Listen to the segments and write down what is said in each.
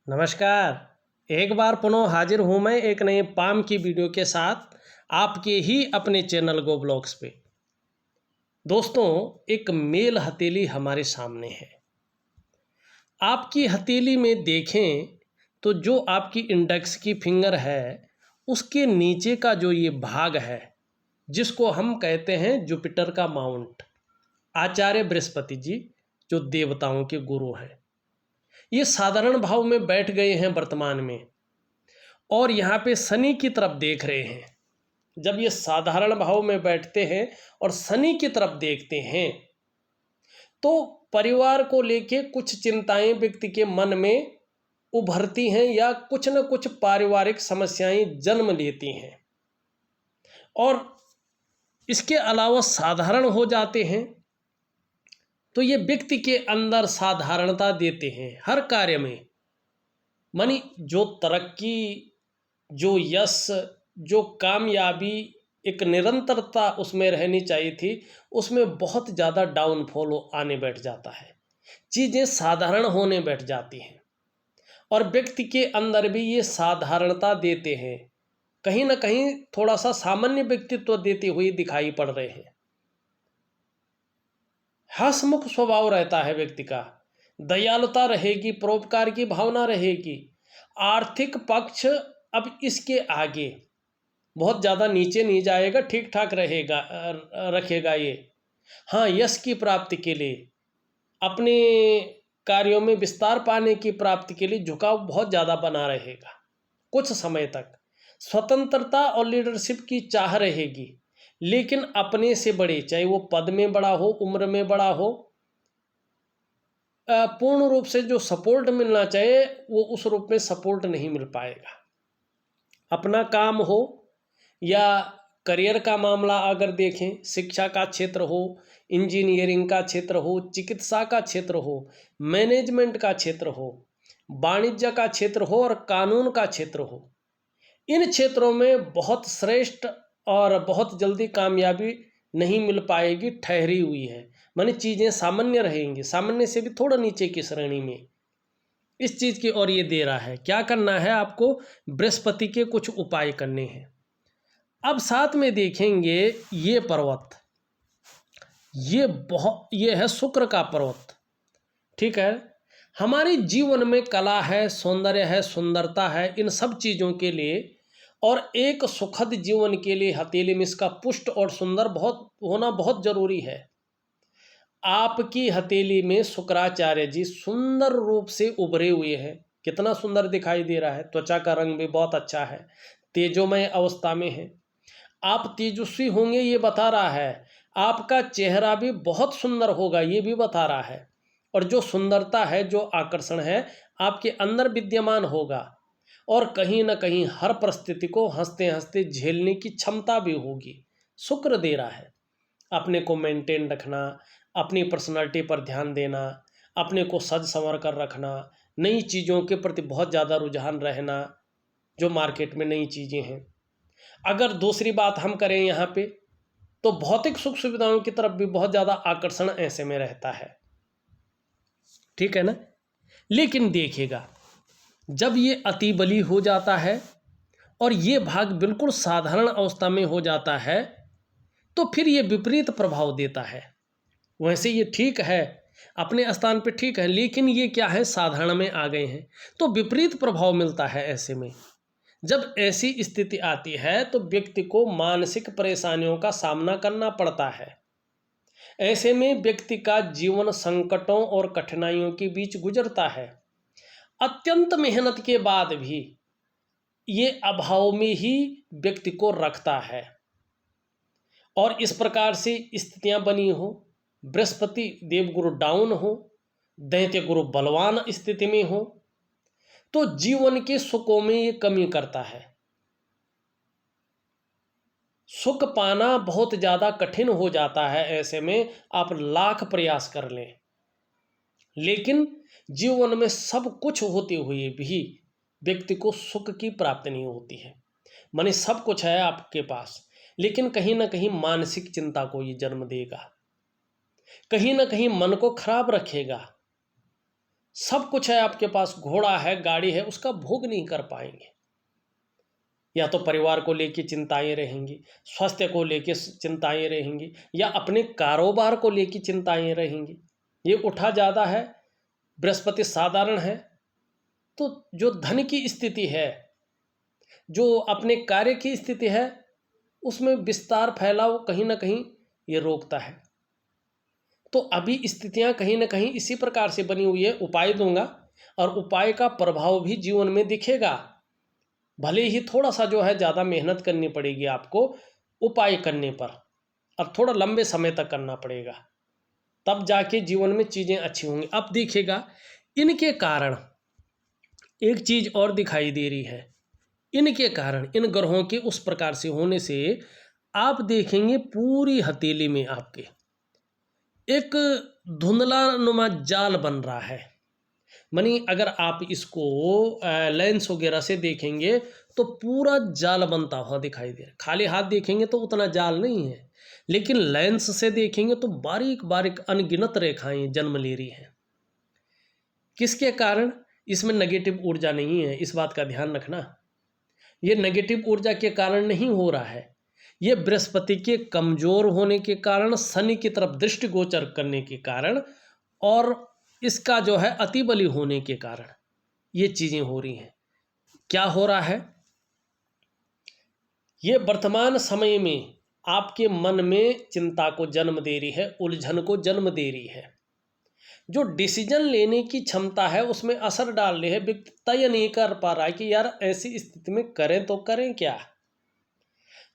नमस्कार। एक बार पुनः हाजिर हूँ मैं एक नए पाम की वीडियो के साथ आपके ही अपने चैनल गो ब्लॉग्स पे। दोस्तों, एक मेल हथेली हमारे सामने है। आपकी हथेली में देखें तो जो आपकी इंडेक्स की फिंगर है उसके नीचे का जो ये भाग है जिसको हम कहते हैं जुपिटर का माउंट, आचार्य बृहस्पति जी जो देवताओं के गुरु हैं, ये साधारण भाव में बैठ गए हैं वर्तमान में और यहाँ पे शनि की तरफ देख रहे हैं। जब ये साधारण भाव में बैठते हैं और शनि की तरफ देखते हैं तो परिवार को लेके कुछ चिंताएं व्यक्ति के मन में उभरती हैं या कुछ न कुछ पारिवारिक समस्याएं जन्म लेती हैं और इसके अलावा साधारण हो जाते हैं। तो ये व्यक्ति के अंदर साधारणता देते हैं हर कार्य में, मानी जो तरक्की, जो यश, जो कामयाबी, एक निरंतरता उसमें रहनी चाहिए थी, उसमें बहुत ज़्यादा डाउनफॉल आने बैठ जाता है, चीज़ें साधारण होने बैठ जाती हैं और व्यक्ति के अंदर भी ये साधारणता देते हैं, कहीं ना कहीं थोड़ा सा सामान्य व्यक्तित्व देते हुए दिखाई पड़ रहे हैं। हंसमुख स्वभाव रहता है व्यक्ति का, दयालुता रहेगी, परोपकार की भावना रहेगी। आर्थिक पक्ष अब इसके आगे बहुत ज़्यादा नीचे नहीं जाएगा, ठीक ठाक रहेगा, रखेगा ये। हाँ, यश की प्राप्ति के लिए, अपने कार्यों में विस्तार पाने की प्राप्ति के लिए झुकाव बहुत ज़्यादा बना रहेगा। कुछ समय तक स्वतंत्रता और लीडरशिप की चाह रहेगी, लेकिन अपने से बड़े, चाहे वो पद में बड़ा हो, उम्र में बड़ा हो, पूर्ण रूप से जो सपोर्ट मिलना चाहिए वो उस रूप में सपोर्ट नहीं मिल पाएगा। अपना काम हो या करियर का मामला अगर देखें, शिक्षा का क्षेत्र हो, इंजीनियरिंग का क्षेत्र हो, चिकित्सा का क्षेत्र हो, मैनेजमेंट का क्षेत्र हो, वाणिज्य का क्षेत्र हो और कानून का क्षेत्र हो, इन क्षेत्रों में बहुत श्रेष्ठ और बहुत जल्दी कामयाबी नहीं मिल पाएगी, ठहरी हुई है। माने चीज़ें सामान्य रहेंगी, सामान्य से भी थोड़ा नीचे की श्रेणी में। इस चीज़ की ओर ये दे रहा है। क्या करना है आपको? बृहस्पति के कुछ उपाय करने हैं। अब साथ में देखेंगे ये पर्वत, ये है शुक्र का पर्वत, ठीक है। हमारे जीवन में कला है, सौंदर्य है, सुंदरता है, इन सब चीज़ों के लिए और एक सुखद जीवन के लिए हथेली में इसका पुष्ट और सुंदर बहुत होना बहुत जरूरी है। आपकी हथेली में शुक्राचार्य जी सुंदर रूप से उभरे हुए हैं। कितना सुंदर दिखाई दे रहा है। त्वचा का रंग भी बहुत अच्छा है, तेजोमय अवस्था में है। आप तेजस्वी होंगे ये बता रहा है। आपका चेहरा भी बहुत सुंदर होगा ये भी बता रहा है। और जो सुंदरता है, जो आकर्षण है, आपके अंदर विद्यमान होगा और कहीं ना कहीं हर परिस्थिति को हंसते हंसते झेलने की क्षमता भी होगी। शुक्र दे रहा है। अपने को मेंटेन रखना, अपनी पर्सनालिटी पर ध्यान देना, अपने को सज संवर कर रखना, नई चीज़ों के प्रति बहुत ज़्यादा रुझान रहना, जो मार्केट में नई चीज़ें हैं। अगर दूसरी बात हम करें यहाँ पे, तो भौतिक सुख सुविधाओं की तरफ भी बहुत ज़्यादा आकर्षण ऐसे में रहता है, ठीक है ना। लेकिन देखिएगा, जब ये अति बली हो जाता है और ये भाग बिल्कुल साधारण अवस्था में हो जाता है तो फिर ये विपरीत प्रभाव देता है। वैसे ये ठीक है, अपने स्थान पे ठीक है, लेकिन ये क्या है, साधारण में आ गए हैं तो विपरीत प्रभाव मिलता है। ऐसे में जब ऐसी स्थिति आती है तो व्यक्ति को मानसिक परेशानियों का सामना करना पड़ता है। ऐसे में व्यक्ति का जीवन संकटों और कठिनाइयों के बीच गुजरता है। अत्यंत मेहनत के बाद भी ये अभाव में ही व्यक्ति को रखता है और इस प्रकार से स्थितियां बनी हो, बृहस्पति देवगुरु डाउन हो, दैत्य गुरु बलवान स्थिति में हो, तो जीवन के सुखों में ये कमी करता है। सुख पाना बहुत ज़्यादा कठिन हो जाता है। ऐसे में आप लाख प्रयास कर लें, लेकिन जीवन में सब कुछ होते हुए भी व्यक्ति को सुख की प्राप्ति नहीं होती है। माने सब कुछ है आपके पास, लेकिन कहीं ना कहीं मानसिक चिंता को ये जन्म देगा, कहीं ना कहीं मन को खराब रखेगा। सब कुछ है आपके पास, घोड़ा है, गाड़ी है, उसका भोग नहीं कर पाएंगे। या तो परिवार को लेके चिंताएं रहेंगी, स्वास्थ्य को लेके चिंताएं रहेंगी, या अपने कारोबार को लेके चिंताएं रहेंगी। ये उठा ज़्यादा है, बृहस्पति साधारण है, तो जो धन की स्थिति है, जो अपने कार्य की स्थिति है, उसमें विस्तार फैलाव कहीं ना कहीं ये रोकता है। तो अभी स्थितियां कहीं ना कहीं इसी प्रकार से बनी हुई है। उपाय दूंगा और उपाय का प्रभाव भी जीवन में दिखेगा। भले ही थोड़ा सा जो है ज़्यादा मेहनत करनी पड़ेगी आपको उपाय करने पर, और थोड़ा लंबे समय तक करना पड़ेगा, तब जाके जीवन में चीज़ें अच्छी होंगी। अब देखिएगा, इनके कारण एक चीज़ और दिखाई दे रही है। इनके कारण, इन ग्रहों के उस प्रकार से होने से आप देखेंगे पूरी हथेली में आपके एक धुंधला नुमा जाल बन रहा है। मानी अगर आप इसको लेंस वगैरह से देखेंगे तो पूरा जाल बनता हुआ दिखाई दे रहा है। खाली हाथ देखेंगे तो उतना जाल नहीं है, लेकिन लेंस से देखेंगे तो बारीक बारीक अनगिनत रेखाएं जन्म ले रही हैं। किसके कारण? इसमें नेगेटिव ऊर्जा नहीं है, इस बात का ध्यान रखना। ये नेगेटिव ऊर्जा के कारण नहीं हो रहा है, ये बृहस्पति के कमजोर होने के कारण, शनि की तरफ दृष्टि गोचर करने के कारण, और इसका जो है अति बली होने के कारण ये चीज़ें हो रही हैं। क्या हो रहा है? ये वर्तमान समय में आपके मन में चिंता को जन्म दे रही है, उलझन को जन्म दे रही है। जो डिसीजन लेने की क्षमता है उसमें असर डाल रही है। व्यक्ति तय नहीं कर पा रहा है कि यार ऐसी स्थिति में करें तो करें क्या।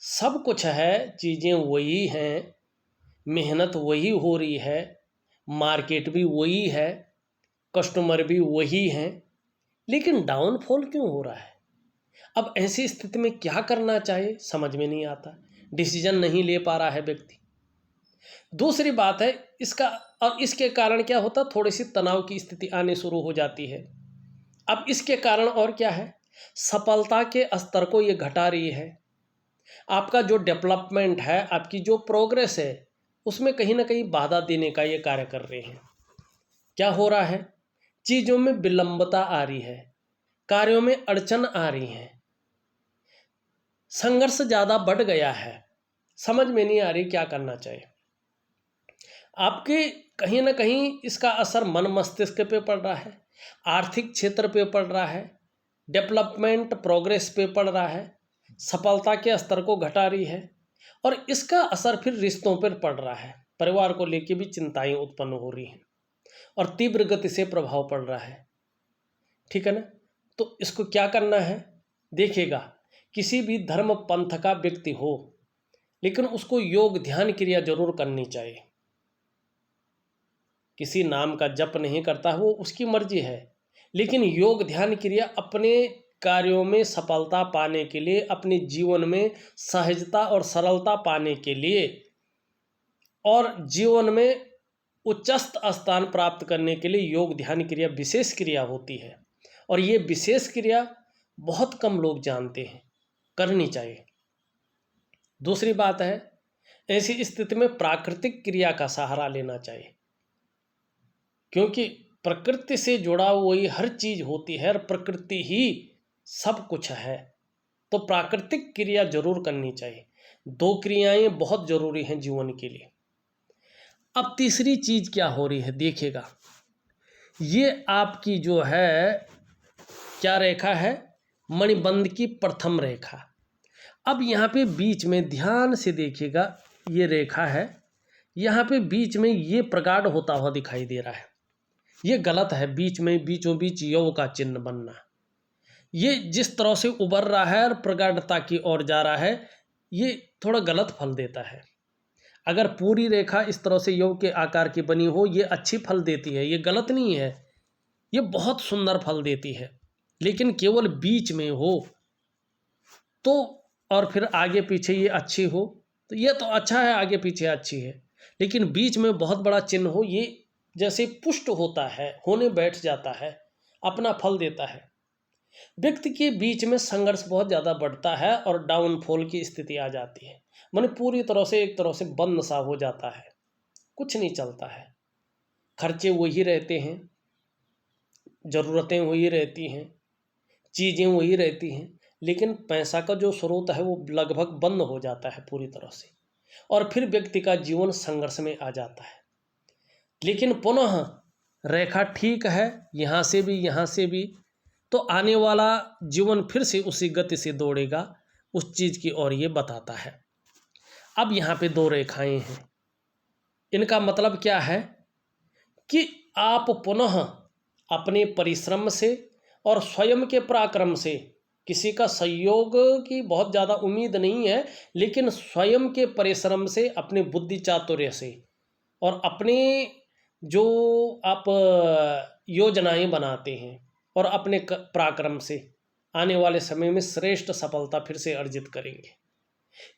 सब कुछ है, चीज़ें वही हैं, मेहनत वही हो रही है, मार्केट भी वही है, कस्टमर भी वही हैं, लेकिन डाउनफॉल क्यों हो रहा है? अब ऐसी स्थिति में क्या करना चाहिए समझ में नहीं आता, डिसीजन नहीं ले पा रहा है व्यक्ति। दूसरी बात है इसका, और इसके कारण क्या होता, थोड़ी सी तनाव की स्थिति आने शुरू हो जाती है। अब इसके कारण और क्या है, सफलता के स्तर को ये घटा रही है। आपका जो डेवलपमेंट है, आपकी जो प्रोग्रेस है, उसमें कहीं ना कहीं बाधा देने का ये कार्य कर रहे हैं। क्या हो रहा है, चीज़ों में विलंबता आ रही है, कार्यों में अड़चन आ रही है, संघर्ष ज़्यादा बढ़ गया है, समझ में नहीं आ रही क्या करना चाहिए। आपके कहीं ना कहीं इसका असर मन मस्तिष्क पे पड़ रहा है, आर्थिक क्षेत्र पे पड़ रहा है, डेवलपमेंट प्रोग्रेस पे पड़ रहा है, सफलता के स्तर को घटा रही है, और इसका असर फिर रिश्तों पर पड़ रहा है। परिवार को लेकर भी चिंताएं उत्पन्न हो रही हैं और तीव्र गति से प्रभाव पड़ रहा है। ठीक है ना? तो इसको क्या करना है, देखिएगा, किसी भी धर्म पंथ का व्यक्ति हो, लेकिन उसको योग ध्यान क्रिया जरूर करनी चाहिए। किसी नाम का जप नहीं करता, वो उसकी मर्जी है, लेकिन योग ध्यान क्रिया अपने कार्यों में सफलता पाने के लिए, अपने जीवन में सहजता और सरलता पाने के लिए, और जीवन में उच्चस्थ स्थान प्राप्त करने के लिए योग ध्यान क्रिया विशेष क्रिया होती है। और ये विशेष क्रिया बहुत कम लोग जानते हैं, करनी चाहिए। दूसरी बात है, ऐसी स्थिति में प्राकृतिक क्रिया का सहारा लेना चाहिए, क्योंकि प्रकृति से जुड़ा हुई हर चीज होती है और प्रकृति ही सब कुछ है। तो प्राकृतिक क्रिया जरूर करनी चाहिए। दो क्रियाएं बहुत जरूरी हैं जीवन के लिए। अब तीसरी चीज क्या हो रही है, देखिएगा, ये आपकी जो है क्या रेखा है, मणिबंध की प्रथम रेखा। अब यहाँ पे बीच में ध्यान से देखिएगा, ये रेखा है, यहाँ पे बीच में ये प्रगाढ़ होता हुआ दिखाई दे रहा है। ये गलत है, बीच में बीचों बीच यौ का चिन्ह बनना। ये जिस तरह से उबर रहा है और प्रगाढ़ता की ओर जा रहा है, ये थोड़ा गलत फल देता है। अगर पूरी रेखा इस तरह से यौ के आकार की बनी हो, ये अच्छी फल देती है, ये गलत नहीं है, ये बहुत सुंदर फल देती है। लेकिन केवल बीच में हो तो, और फिर आगे पीछे ये अच्छी हो, तो ये तो अच्छा है, आगे पीछे अच्छी है, लेकिन बीच में बहुत बड़ा चिन्ह हो, ये जैसे पुष्ट होता है, होने बैठ जाता है, अपना फल देता है। व्यक्ति के बीच में संघर्ष बहुत ज़्यादा बढ़ता है और डाउनफॉल की स्थिति आ जाती है। माने पूरी तरह से एक तरह से बंद सा हो जाता है, कुछ नहीं चलता है, खर्चे वही रहते हैं, ज़रूरतें वही रहती हैं, चीज़ें वही रहती हैं, लेकिन पैसा का जो स्रोत है वो लगभग बंद हो जाता है पूरी तरह से, और फिर व्यक्ति का जीवन संघर्ष में आ जाता है। लेकिन पुनः रेखा ठीक है, यहाँ से भी यहाँ से भी, तो आने वाला जीवन फिर से उसी गति से दौड़ेगा उस चीज़ की ओर ये बताता है। अब यहाँ पे दो रेखाएं हैं, इनका मतलब क्या है कि आप पुनः अपने परिश्रम से और स्वयं के पराक्रम से, किसी का सहयोग की बहुत ज़्यादा उम्मीद नहीं है, लेकिन स्वयं के परिश्रम से, अपने बुद्धि चातुर्य से और अपने जो आप योजनाएं बनाते हैं और अपने पराक्रम से आने वाले समय में श्रेष्ठ सफलता फिर से अर्जित करेंगे।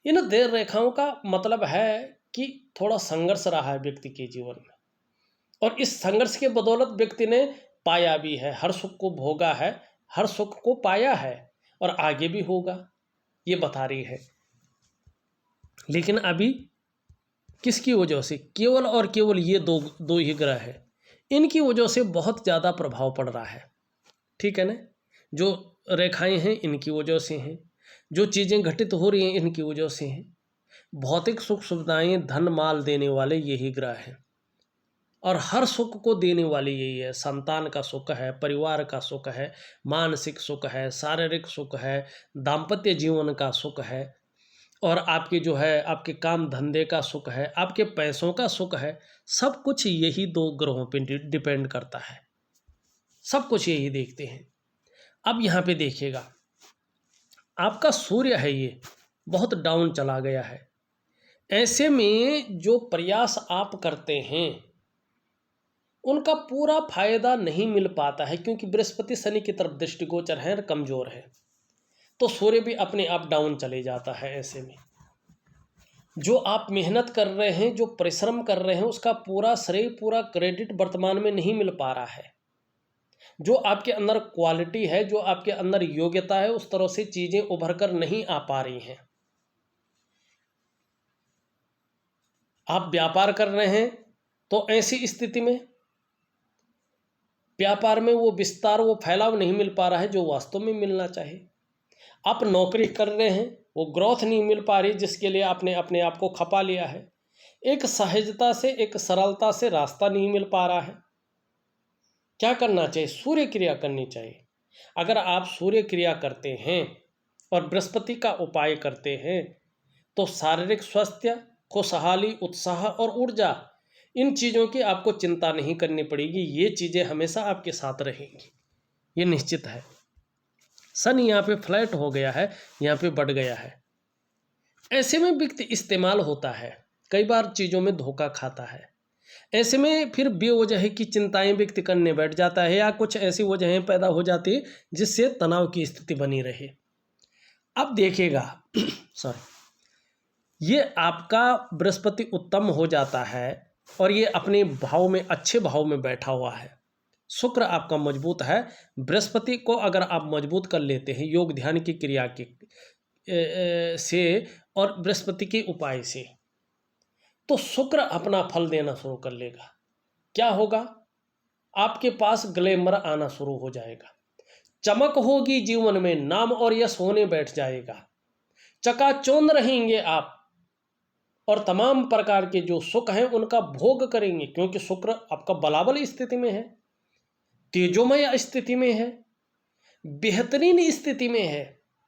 इन देर रेखाओं का मतलब है कि थोड़ा संघर्ष रहा है व्यक्ति के जीवन में, और इस संघर्ष के बदौलत व्यक्ति ने पाया भी है, हर सुख को भोगा है, हर सुख को पाया है और आगे भी होगा, ये बता रही है। लेकिन अभी किसकी वजह से? केवल और केवल ये दो ही ग्रह है, इनकी वजह से बहुत ज़्यादा प्रभाव पड़ रहा है। ठीक है ना? जो रेखाएं हैं इनकी वजह से हैं, जो चीज़ें घटित हो रही हैं इनकी वजह से हैं। भौतिक सुख सुविधाएं, धन माल देने वाले यही ग्रह हैं, और हर सुख को देने वाली यही है। संतान का सुख है, परिवार का सुख है, मानसिक सुख है, शारीरिक सुख है, दाम्पत्य जीवन का सुख है, और आपके जो है आपके काम धंधे का सुख है, आपके पैसों का सुख है। सब कुछ यही दो ग्रहों पे डिपेंड करता है, सब कुछ यही देखते हैं। अब यहाँ पे देखिएगा, आपका सूर्य है ये बहुत डाउन चला गया है। ऐसे में जो प्रयास आप करते हैं उनका पूरा फायदा नहीं मिल पाता है, क्योंकि बृहस्पति शनि की तरफ दृष्टिगोचर है और कमजोर है, तो सूर्य भी अपने आप डाउन चले जाता है। ऐसे में जो आप मेहनत कर रहे हैं, जो परिश्रम कर रहे हैं, उसका पूरा श्रेय, पूरा क्रेडिट वर्तमान में नहीं मिल पा रहा है। जो आपके अंदर क्वालिटी है, जो आपके अंदर योग्यता है, उस तरह से चीजें उभर कर नहीं आ पा रही हैं। आप व्यापार कर रहे हैं तो ऐसी स्थिति में व्यापार में वो विस्तार, वो फैलाव नहीं मिल पा रहा है जो वास्तव में मिलना चाहिए। आप नौकरी कर रहे हैं, वो ग्रोथ नहीं मिल पा रही जिसके लिए आपने अपने आप को खपा लिया है। एक सहजता से, एक सरलता से रास्ता नहीं मिल पा रहा है। क्या करना चाहिए? सूर्य क्रिया करनी चाहिए। अगर आप सूर्य क्रिया करते हैं और बृहस्पति का उपाय करते हैं तो शारीरिक स्वास्थ्य, खुशहाली, उत्साह और ऊर्जा, इन चीज़ों की आपको चिंता नहीं करनी पड़ेगी। ये चीज़ें हमेशा आपके साथ रहेंगी, ये निश्चित है। सन यहाँ पे फ्लैट हो गया है, यहाँ पे बढ़ गया है। ऐसे में व्यक्ति इस्तेमाल होता है, कई बार चीज़ों में धोखा खाता है। ऐसे में फिर बेवजह की चिंताएं व्यक्ति करने बैठ जाता है, या कुछ ऐसी वजहें पैदा हो जाती है जिससे तनाव की स्थिति बनी रहे। अब देखिएगा सॉरी, ये आपका बृहस्पति उत्तम हो जाता है और ये अपने भाव में, अच्छे भाव में बैठा हुआ है। शुक्र आपका मजबूत है। बृहस्पति को अगर आप मजबूत कर लेते हैं योग ध्यान की क्रिया के से और बृहस्पति के उपाय से, तो शुक्र अपना फल देना शुरू कर लेगा। क्या होगा? आपके पास ग्लैमर आना शुरू हो जाएगा, चमक होगी जीवन में, नाम और यश होने बैठ जाएगा, चकाचौंध रहेंगे आप, और तमाम प्रकार के जो सुख हैं उनका भोग करेंगे, क्योंकि शुक्र आपका बलाबल स्थिति में है, तेजोमय स्थिति में है, बेहतरीन स्थिति में है।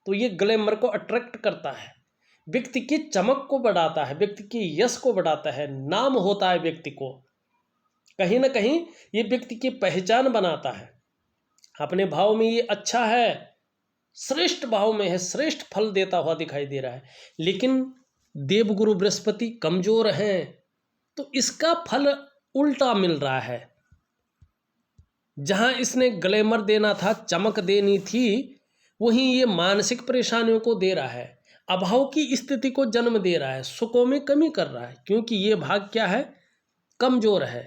तो ये ग्लैमर को अट्रैक्ट करता है, व्यक्ति की चमक को बढ़ाता है, व्यक्ति की यश को बढ़ाता है, नाम होता है व्यक्ति को, कहीं ना कहीं ये व्यक्ति की पहचान बनाता है। अपने भाव में ये अच्छा है, श्रेष्ठ भाव में है, श्रेष्ठ फल देता हुआ दिखाई दे रहा है। लेकिन देवगुरु बृहस्पति कमजोर हैं, तो इसका फल उल्टा मिल रहा है। जहां इसने ग्लैमर देना था, चमक देनी थी, वहीं ये मानसिक परेशानियों को दे रहा है, अभाव की स्थिति को जन्म दे रहा है, सुखों में कमी कर रहा है, क्योंकि ये भाग क्या है? कमजोर है।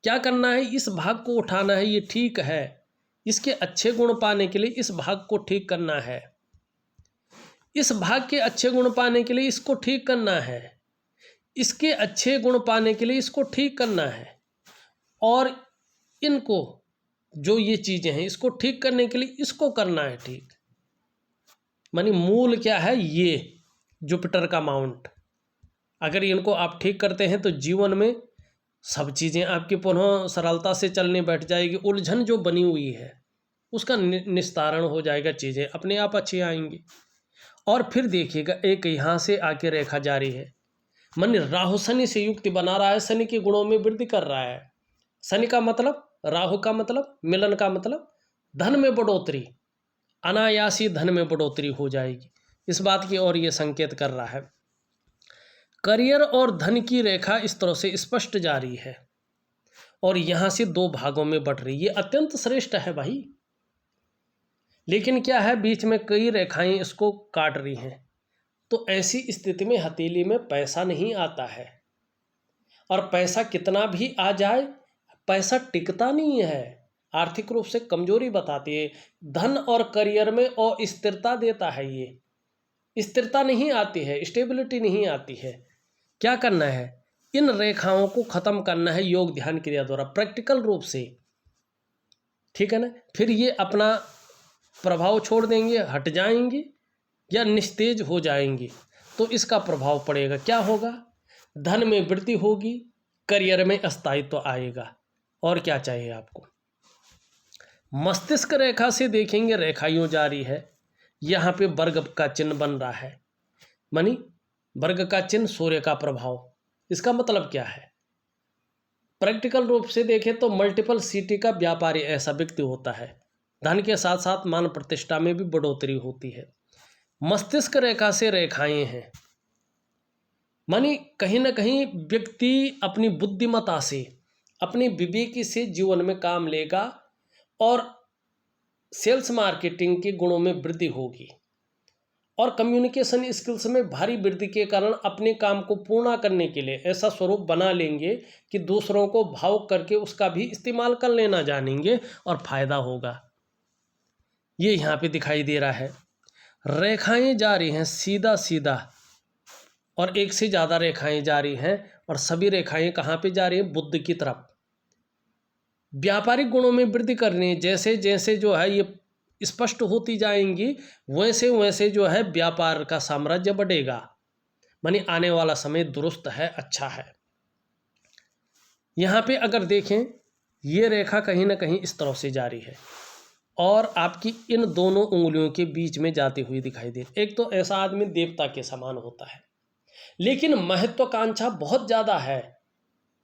क्या करना है? इस भाग को उठाना है, ये ठीक है, इसके अच्छे गुण पाने के लिए इस भाग को ठीक करना है, इस भाग के अच्छे गुण पाने के लिए इसको ठीक करना है, इसके अच्छे गुण पाने के लिए इसको ठीक करना है, और इनको जो ये चीज़ें हैं इसको ठीक करने के लिए इसको करना है ठीक। मानी मूल क्या है, ये जुपिटर का माउंट, अगर इनको आप ठीक करते हैं तो जीवन में सब चीज़ें आपकी पुनः सरलता से चलने बैठ जाएगी। उलझन जो बनी हुई है उसका निस्तारण हो जाएगा, चीज़ें अपने आप अच्छी आएंगी। और फिर देखिएगा एक यहाँ से आके रेखा जारी है, मन राहु शनि से युक्ति बना रहा है, शनि के गुणों में वृद्धि कर रहा है। शनि का मतलब, राहु का मतलब, मिलन का मतलब धन में बढ़ोतरी, अनायासी धन में बढ़ोतरी हो जाएगी। इस बात की ओर ये संकेत कर रहा है। करियर और धन की रेखा इस तरह से स्पष्ट जारी है और यहाँ से दो भागों में बढ़ रही है। ये अत्यंत श्रेष्ठ है भाई, लेकिन क्या है बीच में कई रेखाएं इसको काट रही हैं। तो ऐसी स्थिति में हथेली में पैसा नहीं आता है, और पैसा कितना भी आ जाए पैसा टिकता नहीं है, आर्थिक रूप से कमजोरी बताती है। धन और करियर में अस्थिरता देता है, ये स्थिरता नहीं आती है, स्टेबिलिटी नहीं आती है। क्या करना है, इन रेखाओं को खत्म करना है योग ध्यान क्रिया द्वारा, प्रैक्टिकल रूप से, ठीक है ना। फिर ये अपना प्रभाव छोड़ देंगे, हट जाएंगे या निस्तेज हो जाएंगे, तो इसका प्रभाव पड़ेगा। क्या होगा, धन में वृद्धि होगी, करियर में स्थायित्व आएगा, और क्या चाहिए आपको। मस्तिष्क रेखा से देखेंगे, रेखा यूं जारी है, यहाँ पे वर्ग का चिन्ह बन रहा है, मानी वर्ग का चिन्ह सूर्य का प्रभाव। इसका मतलब क्या है, प्रैक्टिकल रूप से देखें तो मल्टीपल सिटी का व्यापारी ऐसा व्यक्ति होता है, धन के साथ साथ मान प्रतिष्ठा में भी बढ़ोतरी होती है। मस्तिष्क रेखा से रेखाएं हैं, मानी कहीं ना कहीं व्यक्ति अपनी बुद्धिमत्ता से, अपनी विवेकी से जीवन में काम लेगा और सेल्स मार्केटिंग के गुणों में वृद्धि होगी, और कम्युनिकेशन स्किल्स में भारी वृद्धि के कारण अपने काम को पूर्ण करने के लिए ऐसा स्वरूप बना लेंगे कि दूसरों को भावुक करके उसका भी इस्तेमाल कर लेना जानेंगे और फायदा होगा। ये यहाँ पे दिखाई दे रहा है। रेखाएं जा रही हैं सीधा सीधा, और एक से ज़्यादा रेखाएं जा रही हैं, और सभी रेखाएं कहाँ पे जा रही हैं, बुद्ध की तरफ। व्यापारिक गुणों में वृद्धि करनी, जैसे जैसे जो है ये स्पष्ट होती जाएंगी वैसे वैसे जो है व्यापार का साम्राज्य बढ़ेगा, मानी आने वाला समय दुरुस्त है, अच्छा है। यहाँ पे अगर देखें ये रेखा कहीं ना कहीं इस तरह से जारी है और आपकी इन दोनों उंगलियों के बीच में जाती हुई दिखाई दे। एक तो ऐसा आदमी देवता के समान होता है, लेकिन महत्वाकांक्षा बहुत ज़्यादा है,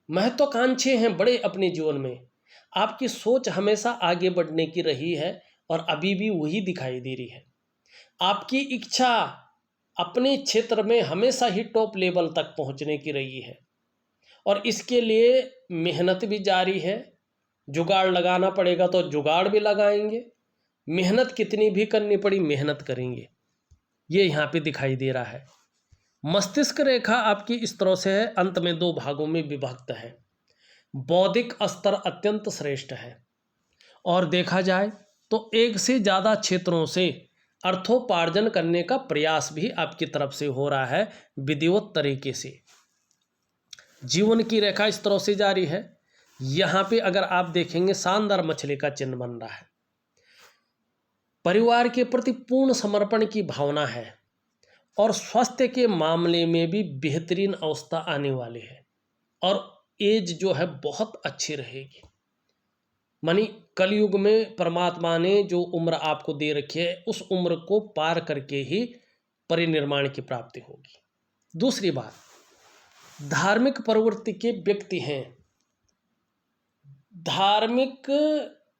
महत्वाकांक्षी हैं बड़े अपने जीवन में। आपकी सोच हमेशा आगे बढ़ने की रही है और अभी भी वही दिखाई दे रही है। आपकी इच्छा अपने क्षेत्र में हमेशा ही टॉप लेवल तक पहुंचने की रही है, और इसके लिए मेहनत भी जारी है। जुगाड़ लगाना पड़ेगा तो जुगाड़ भी लगाएंगे, मेहनत कितनी भी करनी पड़ी मेहनत करेंगे, ये यहाँ पे दिखाई दे रहा है। मस्तिष्क रेखा आपकी इस तरह से है, अंत में दो भागों में विभक्त है। बौद्धिक स्तर अत्यंत श्रेष्ठ है, और देखा जाए तो एक से ज़्यादा क्षेत्रों से अर्थोपार्जन करने का प्रयास भी आपकी तरफ से हो रहा है विधिवत तरीके से। जीवन की रेखा इस तरह से जारी है। यहाँ पे अगर आप देखेंगे शानदार मछली का चिन्ह बन रहा है, परिवार के प्रति पूर्ण समर्पण की भावना है, और स्वास्थ्य के मामले में भी बेहतरीन अवस्था आने वाली है, और एज जो है बहुत अच्छी रहेगी। मानी कलयुग में परमात्मा ने जो उम्र आपको दे रखी है उस उम्र को पार करके ही परिनिर्माण की प्राप्ति होगी। दूसरी बात, धार्मिक प्रवृत्ति के व्यक्ति हैं, धार्मिक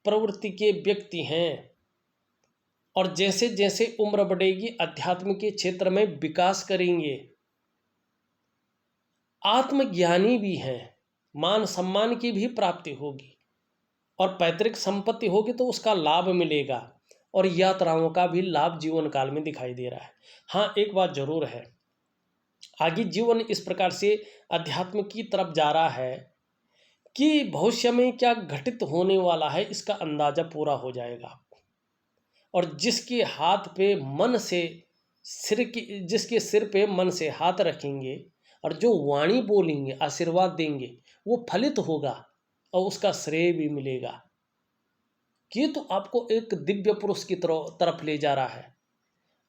प्रवृत्ति के व्यक्ति हैं, और जैसे जैसे उम्र बढ़ेगी अध्यात्म के क्षेत्र में विकास करेंगे। आत्मज्ञानी भी हैं, मान सम्मान की भी प्राप्ति होगी, और पैतृक संपत्ति होगी तो उसका लाभ मिलेगा, और यात्राओं का भी लाभ जीवन काल में दिखाई दे रहा है। हाँ, एक बात जरूर है, आगे जीवन इस प्रकार से अध्यात्म की तरफ जा रहा है कि भविष्य में क्या घटित होने वाला है इसका अंदाजा पूरा हो जाएगा। और जिसके हाथ पे मन से जिसके सिर पे मन से हाथ रखेंगे और जो वाणी बोलेंगे, आशीर्वाद देंगे, वो फलित होगा और उसका श्रेय भी मिलेगा। केतु आपको एक दिव्य पुरुष की तरफ ले जा रहा है,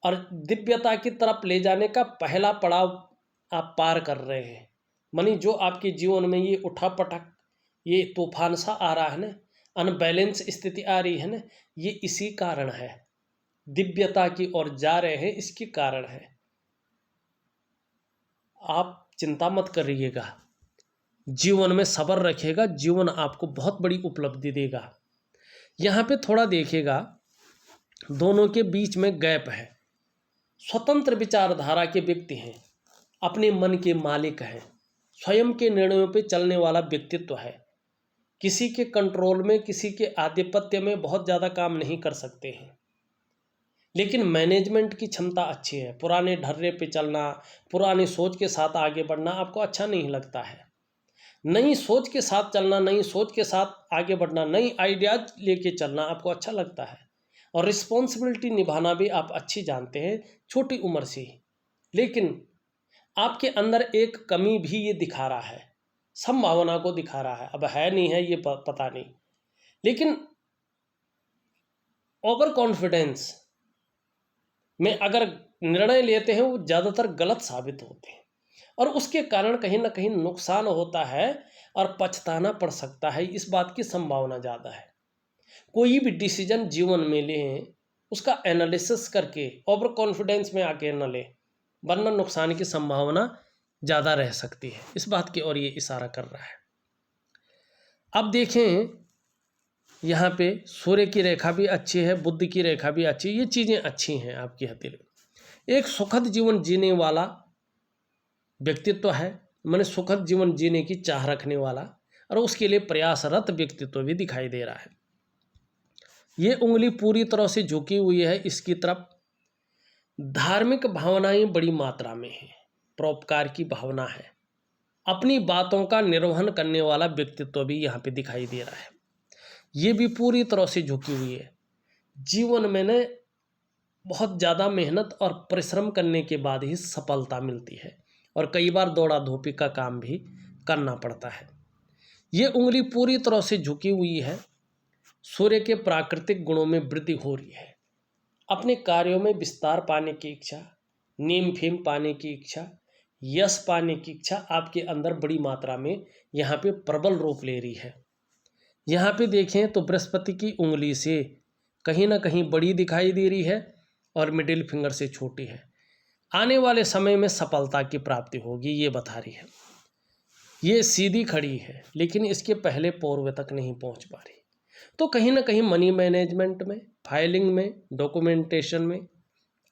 और दिव्यता की तरफ ले जाने का पहला पड़ाव आप पार कर रहे हैं। मानी जो आपके जीवन में ये उठापटक, ये तूफान सा आ रहा है ना, अनबैलेंस स्थिति आ रही है ना, ये इसी कारण है। दिव्यता की ओर जा रहे हैं, इसके कारण है। आप चिंता मत करिएगा, जीवन में सब्र रखिएगा, जीवन आपको बहुत बड़ी उपलब्धि देगा। यहाँ पे थोड़ा देखिएगा, दोनों के बीच में गैप है। स्वतंत्र विचारधारा के व्यक्ति हैं, अपने मन के मालिक हैं, स्वयं के निर्णयों पे चलने वाला व्यक्तित्व है। किसी के कंट्रोल में, किसी के आधिपत्य में बहुत ज़्यादा काम नहीं कर सकते हैं, लेकिन मैनेजमेंट की क्षमता अच्छी है। पुराने ढर्रे पे चलना, पुरानी सोच के साथ आगे बढ़ना आपको अच्छा नहीं लगता है। नई सोच के साथ चलना, नई सोच के साथ आगे बढ़ना, नई आइडियाज लेके चलना आपको अच्छा लगता है। और रिस्पॉन्सिबिलिटी निभाना भी आप अच्छी जानते हैं छोटी उम्र से ही। लेकिन आपके अंदर एक कमी भी ये दिखा रहा है, संभावना को दिखा रहा है। अब है नहीं है ये पता नहीं, लेकिन ओवर कॉन्फिडेंस में अगर निर्णय लेते हैं वो ज़्यादातर गलत साबित होते हैं, और उसके कारण कहीं ना कहीं नुकसान होता है और पछताना पड़ सकता है। इस बात की संभावना ज़्यादा है। कोई भी डिसीजन जीवन में लें, उसका एनालिसिस करके ओवर कॉन्फिडेंस में आके न लें, वरना नुकसान की संभावना ज़्यादा रह सकती है। इस बात की ओर ये इशारा कर रहा है। अब देखें, यहाँ पे सूर्य की रेखा भी अच्छी है, बुध की रेखा भी अच्छी है, ये चीज़ें अच्छी हैं आपकी हथेली। एक सुखद जीवन जीने वाला व्यक्तित्व है, मैंने सुखद जीवन जीने की चाह रखने वाला, और उसके लिए प्रयासरत व्यक्तित्व भी दिखाई दे रहा है। ये उंगली पूरी तरह से झुकी हुई है इसकी तरफ। धार्मिक भावनाएं बड़ी मात्रा में हैं, परोपकार की भावना है, अपनी बातों का निर्वहन करने वाला व्यक्तित्व भी यहाँ पे दिखाई दे रहा है। ये भी पूरी तरह से झुकी हुई है। जीवन में ने बहुत ज़्यादा मेहनत और परिश्रम करने के बाद ही सफलता मिलती है, और कई बार दौड़ा धूपी का काम भी करना पड़ता है। ये उंगली पूरी तरह से झुकी हुई है। सूर्य के प्राकृतिक गुणों में वृद्धि हो रही है। अपने कार्यों में विस्तार पाने की इच्छा, नीम फेम पाने की इच्छा, यश पाने की इच्छा आपके अंदर बड़ी मात्रा में यहाँ पे प्रबल रूप ले रही है। यहाँ पे देखें तो बृहस्पति की उंगली से कहीं ना कहीं बड़ी दिखाई दे रही है, और मिडिल फिंगर से छोटी है। आने वाले समय में सफलता की प्राप्ति होगी, ये बता रही है। ये सीधी खड़ी है, लेकिन इसके पहले पूर्व तक नहीं पहुँच पा रही। तो कहीं ना कहीं मनी मैनेजमेंट में, फाइलिंग में, डॉक्यूमेंटेशन में,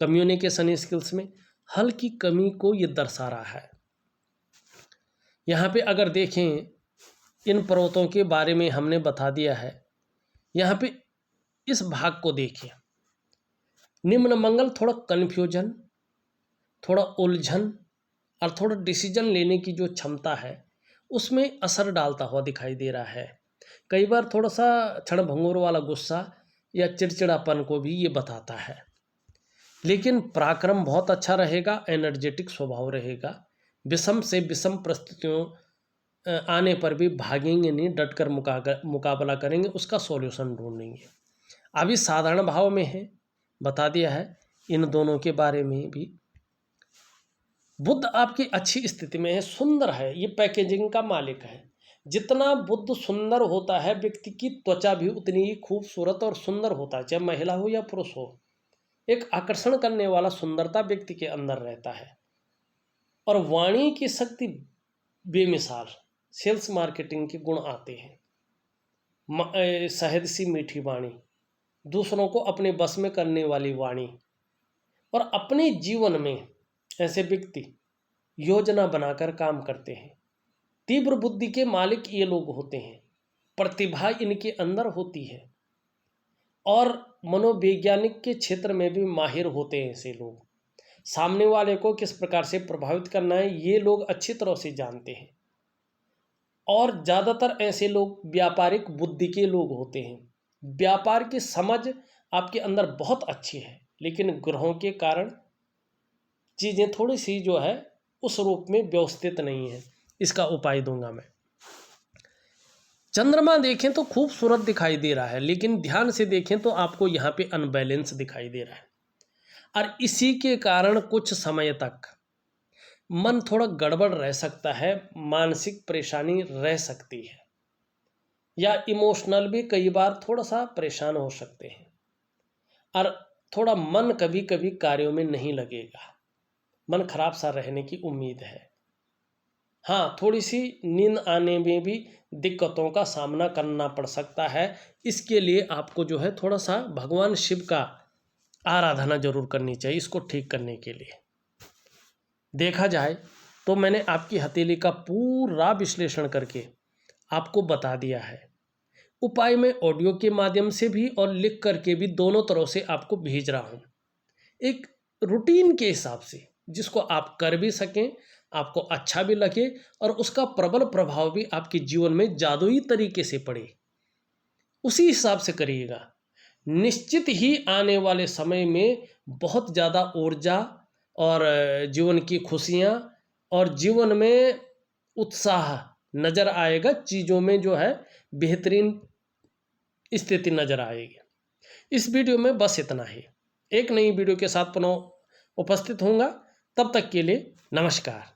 कम्युनिकेशन स्किल्स में हल्की कमी को ये दर्शा रहा है। यहाँ पे अगर देखें, इन पर्वतों के बारे में हमने बता दिया है। यहाँ पे इस भाग को देखिए, निम्न मंगल थोड़ा कन्फ्यूजन, थोड़ा उलझन और थोड़ा डिसीजन लेने की जो क्षमता है उसमें असर डालता हुआ दिखाई दे रहा है। कई बार थोड़ा सा क्षणभंगुर वाला गुस्सा या चिड़चिड़ापन को भी ये बताता है। लेकिन पराक्रम बहुत अच्छा रहेगा, एनर्जेटिक स्वभाव रहेगा। विषम से विषम परिस्थितियों आने पर भी भागेंगे नहीं, डटकर मुकाबला करेंगे, उसका सॉल्यूशन ढूंढेंगे। अभी साधारण भाव में है, बता दिया है इन दोनों के बारे में भी। बुध आपकी अच्छी स्थिति में है, सुंदर है, ये पैकेजिंग का मालिक है। जितना बुध सुंदर होता है, व्यक्ति की त्वचा भी उतनी ही खूबसूरत और सुंदर होता है, चाहे महिला हो या पुरुष हो। एक आकर्षण करने वाला सुंदरता व्यक्ति के अंदर रहता है। और वाणी की शक्ति बेमिसाल, सेल्स मार्केटिंग के गुण आते हैं। शहद सी मीठी वाणी, दूसरों को अपने बस में करने वाली वाणी। और अपने जीवन में ऐसे व्यक्ति योजना बनाकर काम करते हैं। तीव्र बुद्धि के मालिक ये लोग होते हैं, प्रतिभा इनके अंदर होती है, और मनोवैज्ञानिक के क्षेत्र में भी माहिर होते हैं ऐसे लोग। सामने वाले को किस प्रकार से प्रभावित करना है ये लोग अच्छी तरह से जानते हैं। और ज़्यादातर ऐसे लोग व्यापारिक बुद्धि के लोग होते हैं। व्यापार की समझ आपके अंदर बहुत अच्छी है, लेकिन ग्रहों के कारण चीज़ें थोड़ी सी जो है उस रूप में व्यवस्थित नहीं है। इसका उपाय दूंगा मैं। चंद्रमा देखें तो खूबसूरत दिखाई दे रहा है, लेकिन ध्यान से देखें तो आपको यहाँ पे अनबैलेंस दिखाई दे रहा है। और इसी के कारण कुछ समय तक मन थोड़ा गड़बड़ रह सकता है, मानसिक परेशानी रह सकती है, या इमोशनल भी कई बार थोड़ा सा परेशान हो सकते हैं। और थोड़ा मन कभी कभी कार्यों में नहीं लगेगा, मन खराब सा रहने की उम्मीद है। हाँ, थोड़ी सी नींद आने में भी दिक्कतों का सामना करना पड़ सकता है। इसके लिए आपको जो है थोड़ा सा भगवान शिव का आराधना जरूर करनी चाहिए इसको ठीक करने के लिए। देखा जाए तो मैंने आपकी हथेली का पूरा विश्लेषण करके आपको बता दिया है। उपाय मैं ऑडियो के माध्यम से भी और लिख करके भी दोनों तरह से आपको भेज रहा हूँ, एक रूटीन के हिसाब से, जिसको आप कर भी सकें, आपको अच्छा भी लगे और उसका प्रबल प्रभाव भी आपके जीवन में जादुई तरीके से पड़े। उसी हिसाब से करिएगा। निश्चित ही आने वाले समय में बहुत ज़्यादा ऊर्जा और जीवन की खुशियाँ और जीवन में उत्साह नज़र आएगा। चीज़ों में जो है बेहतरीन स्थिति नज़र आएगी। इस वीडियो में बस इतना ही। एक नई वीडियो के साथ पुनः उपस्थित होऊंगा। तब तक के लिए नमस्कार।